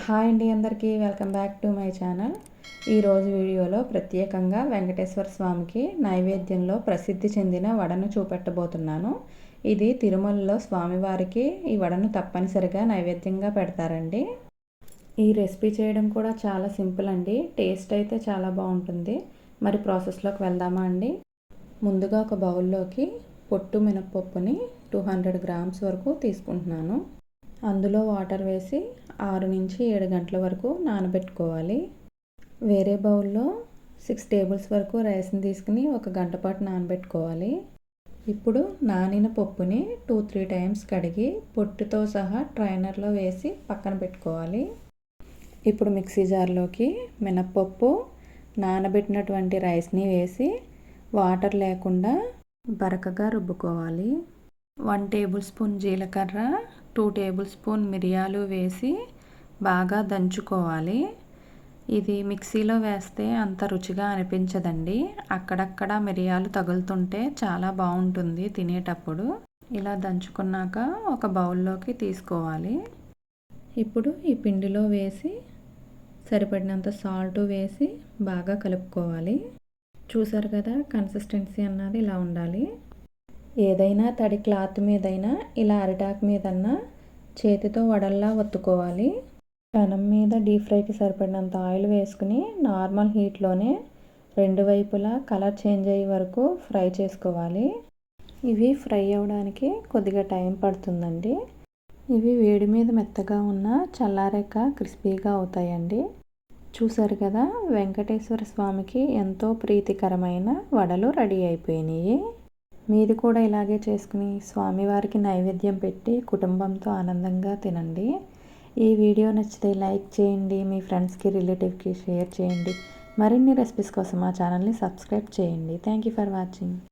Hi అండి, అందరికీ welcome back to my channel. ఈరోజు వీడియోలో ప్రత్యేకంగా వెంకటేశ్వర స్వామికి నైవేద్యంలో ప్రసిద్ధి చెందిన వడను చూపెట్టబోతున్నాను. ఇది తిరుమలలో స్వామివారికి ఈ వడను తప్పనిసరిగా నైవేద్యంగా పెడతారండి. ఈ రెసిపీ చేయడం కూడా చాలా సింపుల్ అండి. టేస్ట్ అయితే చాలా బాగుంటుంది. మరి ప్రాసెస్లోకి వెళ్దామా అండి. ముందుగా ఒక బౌల్లోకి పొట్టు మినప్పప్పుని 200 గ్రామ్స్ వరకు తీసుకుంటున్నాను. అందులో వాటర్ వేసి 6 నుంచి 7 గంటల వరకు నానబెట్టుకోవాలి. వేరే బౌల్లో 6 టేబుల్స్ వరకు రైస్ని తీసుకుని 1 గంట పాటు నానబెట్టుకోవాలి. ఇప్పుడు నానిన పప్పుని 2-3 టైమ్స్ కడిగి పొట్టుతో సహా ట్రైనర్లో వేసి పక్కన పెట్టుకోవాలి. ఇప్పుడు మిక్సీ జార్లోకి మినప్పప్పు, నానబెట్టినటువంటి రైస్ని వేసి వాటర్ లేకుండా బరకగా రుబ్బుకోవాలి. 1 టేబుల్ స్పూన్ జీలకర్ర, 2 టేబుల్ స్పూన్ మిరియాలు వేసి బాగా దంచుకోవాలి. ఇది మిక్సీలో వేస్తే అంత రుచిగా అనిపించదండి. అక్కడక్కడ మిరియాలు తగులుతుంటే చాలా బాగుంటుంది తినేటప్పుడు. ఇలా దంచుకున్నాక ఒక బౌల్లోకి తీసుకోవాలి. ఇప్పుడు ఈ పిండిలో వేసి సరిపడినంత సాల్ట్ వేసి బాగా కలుపుకోవాలి. చూసారు కదా, కన్సిస్టెన్సీ అన్నది ఇలా ఉండాలి. ఏదైనా తడి క్లాత్ మీదైనా ఇలా అరిటాకు మీదన్నా చేతితో వడల్లా ఒత్తుకోవాలి. పెనం మీద డీప్ ఫ్రైకి సరిపడినంత ఆయిల్ వేసుకుని నార్మల్ హీట్లోనే 2 వైపులా కలర్ చేంజ్ అయ్యే వరకు ఫ్రై చేసుకోవాలి. ఇవి ఫ్రై అవ్వడానికి కొద్దిగా టైం పడుతుందండి. ఇవి వేడి మీద మెత్తగా ఉన్న చల్లారాక క్రిస్పీగా అవుతాయండి. చూసారు కదా, వెంకటేశ్వర స్వామికి ఎంతో ప్రీతికరమైన వడలు రెడీ అయిపోయినాయి. మీరు కూడా ఇలాగే చేసుకుని స్వామివారికి నైవేద్యం పెట్టి కుటుంబంతో ఆనందంగా తినండి. ఈ వీడియో నచ్చితే లైక్ చేయండి, మీ ఫ్రెండ్స్కి, రిలేటివ్కి షేర్ చేయండి. మరిన్ని రెసిపీస్ కోసం మా ఛానల్ని సబ్స్క్రైబ్ చేయండి. Thank you for watching.